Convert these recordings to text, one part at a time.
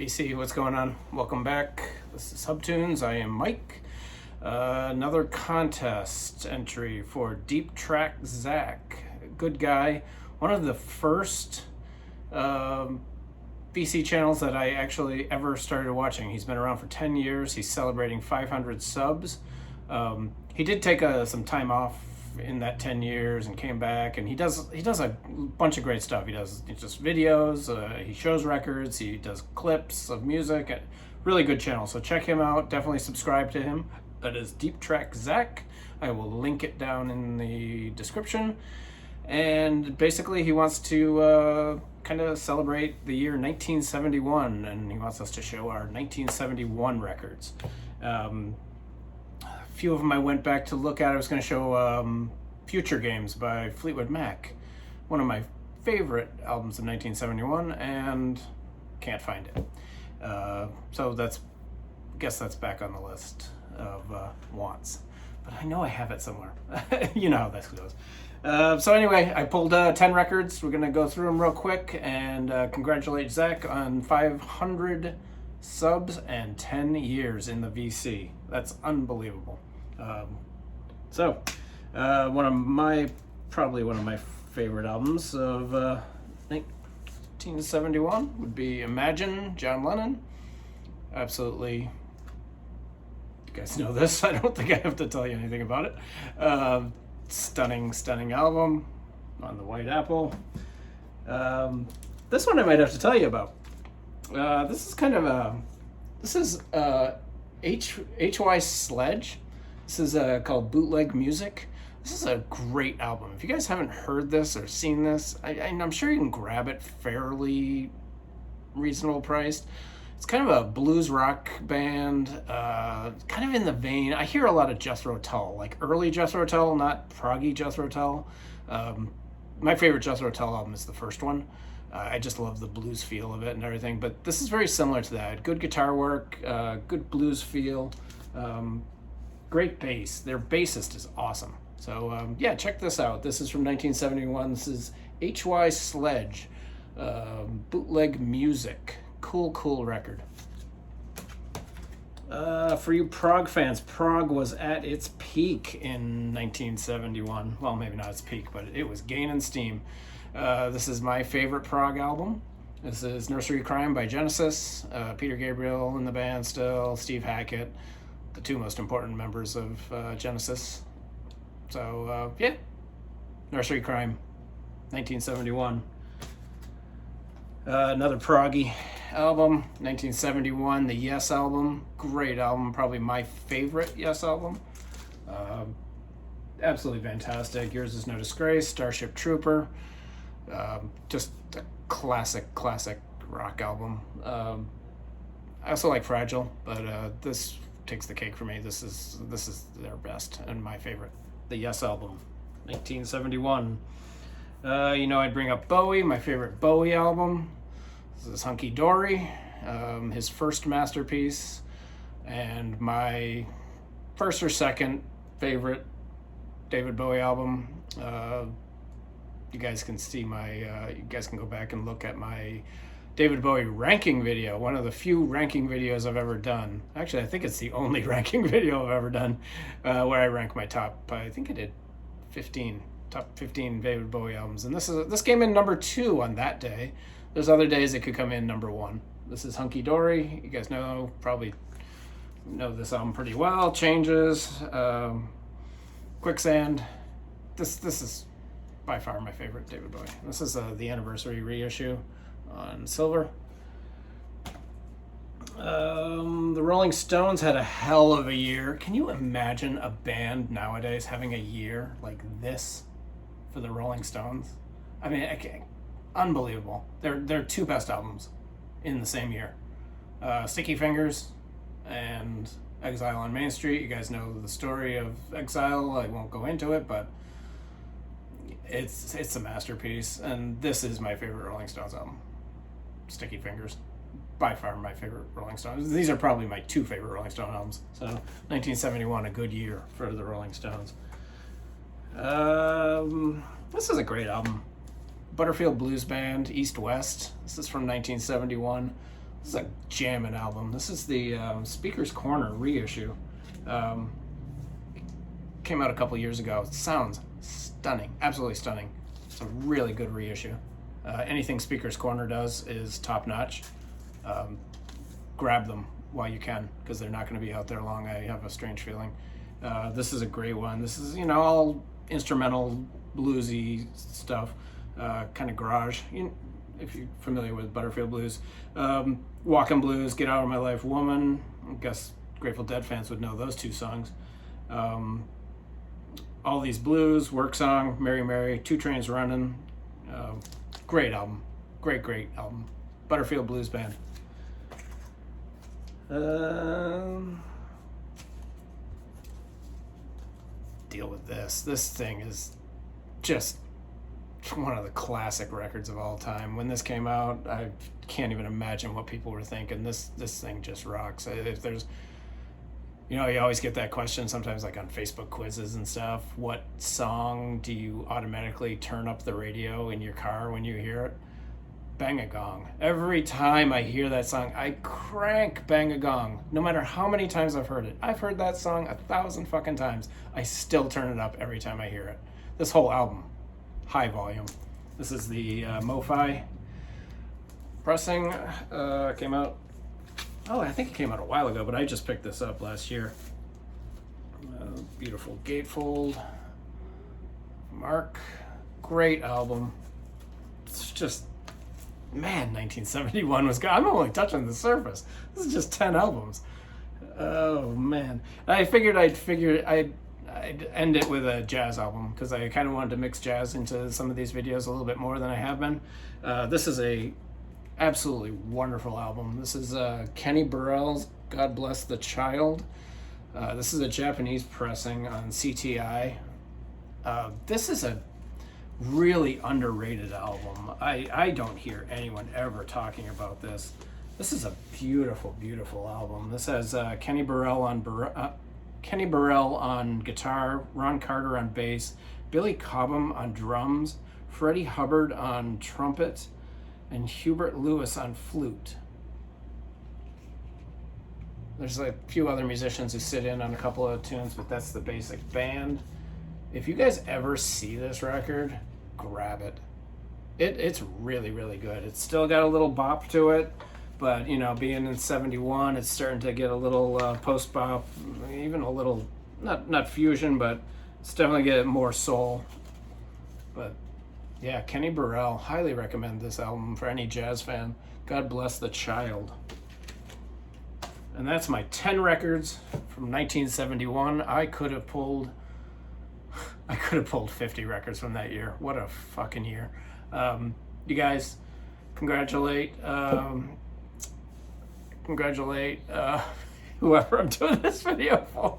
VC, what's going on? Welcome back. This is Subtunes. I am Mike. Another contest entry for Deep Track Zach. Good guy. One of the first VC channels that I actually ever started watching. He's been around for 10 years. He's celebrating 500 subs. He did take some time off in that 10 years and came back, and he does a bunch of great stuff. He does just videos, he shows records, he does clips of music. Really good channel, so check him out. Definitely subscribe to him. That is Deep Track Zach. I will link it down in the description. And basically he wants to kind of celebrate the year 1971, and he wants us to show our 1971 records. A few of them I went back to look at. I was going to show Future Games by Fleetwood Mac, one of my favorite albums of 1971, and can't find it. So I guess that's back on the list of wants. But I know I have it somewhere. You know how this goes. So anyway, I pulled 10 records. We're going to go through them real quick and congratulate Zach on 500 subs and 10 years in the VC. That's unbelievable. Probably one of my favorite albums of 1971 would be Imagine, John Lennon. Absolutely. You guys know this. I don't think I have to tell you anything about it. Stunning album on the White Apple. This one I might have to tell you about. This is H.Y. Sledge. This is called Bootleg Music. This is a great album. If you guys haven't heard this or seen this, I'm sure you can grab it fairly reasonable priced. It's kind of a blues rock band, kind of in the vein. I hear a lot of Jethro Tull, like early Jethro Tull, not proggy Jethro Tull. My favorite Jethro Tull album is the first one. I just love the blues feel of it and everything, but this is very similar to that. Good guitar work, good blues feel, great bass. Their bassist is awesome. So yeah, check this out. This is from 1971. This is H.Y. Sledge, Bootleg Music. Cool record. For you prog fans, prog was at its peak in 1971. Well, maybe not its peak, but it was gaining steam. This is my favorite prog album. This is Nursery Crime by Genesis. Peter Gabriel in the band still, Steve Hackett, the two most important members of Genesis. So, yeah, Nursery Crime, 1971. Another proggy album, 1971, the Yes album. Great album, probably my favorite Yes album. Absolutely fantastic. Yours Is No Disgrace, Starship Trooper. Just a classic rock album. I also like Fragile, but this takes the cake for me. This is their best and my favorite. The Yes album, 1971. I'd bring up Bowie, my favorite Bowie album. This is Hunky Dory, his first masterpiece, and my first or second favorite David Bowie album. You guys can see you guys can go back and look at my David Bowie ranking video, one of the few ranking videos I've ever done. Actually, I think it's the only ranking video I've ever done, where I rank my top, I think I did top 15 David Bowie albums. And this came in number 2 on that day. There's other days it could come in number 1. This is Hunky Dory. You guys probably know this album pretty well. Changes, Quicksand. This is by far my favorite David Bowie. This is the anniversary reissue on silver. The Rolling Stones had a hell of a year. Can you imagine a band nowadays having a year like this for the Rolling Stones? I mean, unbelievable. Their two best albums in the same year. Sticky Fingers and Exile on Main Street. You guys know the story of Exile. I won't go into it, but it's a masterpiece, and this is my favorite Rolling Stones album. Sticky Fingers, by far my favorite Rolling Stones. These are probably my 2 favorite Rolling Stone albums. So 1971, a good year for the Rolling Stones. This is a great album. Butterfield Blues Band, East West. This is from 1971. This is a jamming album. This is the Speaker's Corner reissue. Came out a couple years ago. It sounds stunning, absolutely stunning. It's a really good reissue. Anything Speaker's Corner does is top notch. Grab them while you can, because they're not going to be out there long. I have a strange feeling. This is a great one. This is, all instrumental, bluesy stuff, kind of garage. If you're familiar with Butterfield Blues, Walkin' Blues, Get Out of My Life, Woman. I guess Grateful Dead fans would know those two songs. All These Blues, Work Song, Mary Mary, Two Trains Running. Great album. Great album. Butterfield Blues Band. Deal with this. This thing is just one of the classic records of all time. When this came out, I can't even imagine what people were thinking. This thing just rocks. If there's, you always get that question sometimes, like on Facebook quizzes and stuff. What song do you automatically turn up the radio in your car when you hear it? Bang a Gong. Every time I hear that song, I crank Bang a Gong. No matter how many times I've heard it. I've heard that song 1,000 fucking times. I still turn it up every time I hear it. This whole album, high volume. This is the MoFi pressing. Came out, I think it came out a while ago, but I just picked this up last year. Beautiful gatefold. Mark. Great album. It's just, man, 1971 was good. I'm only touching the surface. This is just 10 albums. Oh, man. I figured I'd end it with a jazz album, because I kind of wanted to mix jazz into some of these videos a little bit more than I have been. This is a absolutely wonderful album. This is Kenny Burrell's God Bless the Child. This is a Japanese pressing on CTI. This is a really underrated album. I don't hear anyone ever talking about this. This is a beautiful, beautiful album. This has Kenny Burrell on guitar, Ron Carter on bass, Billy Cobham on drums, Freddie Hubbard on trumpet, and Hubert Lewis on flute. There's a few other musicians who sit in on a couple of tunes, but that's the basic band. If you guys ever see this record, grab it. It's really, really good. It's still got a little bop to it, but being in 71, it's starting to get a little post bop, even a little not fusion, but it's definitely getting more soul. But yeah, Kenny Burrell, highly recommend this album for any jazz fan. God Bless the Child. And that's my 10 records from 1971. I could have pulled 50 records from that year. What a fucking year. You guys, congratulate whoever I'm doing this video for.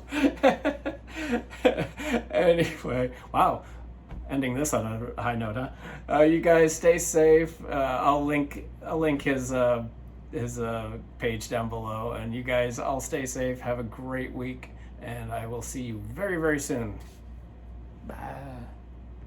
Anyway, wow. Ending this on a high note, huh? You guys stay safe. I'll link his page down below, and you guys all stay safe. Have a great week, and I will see you very, very soon. Bye.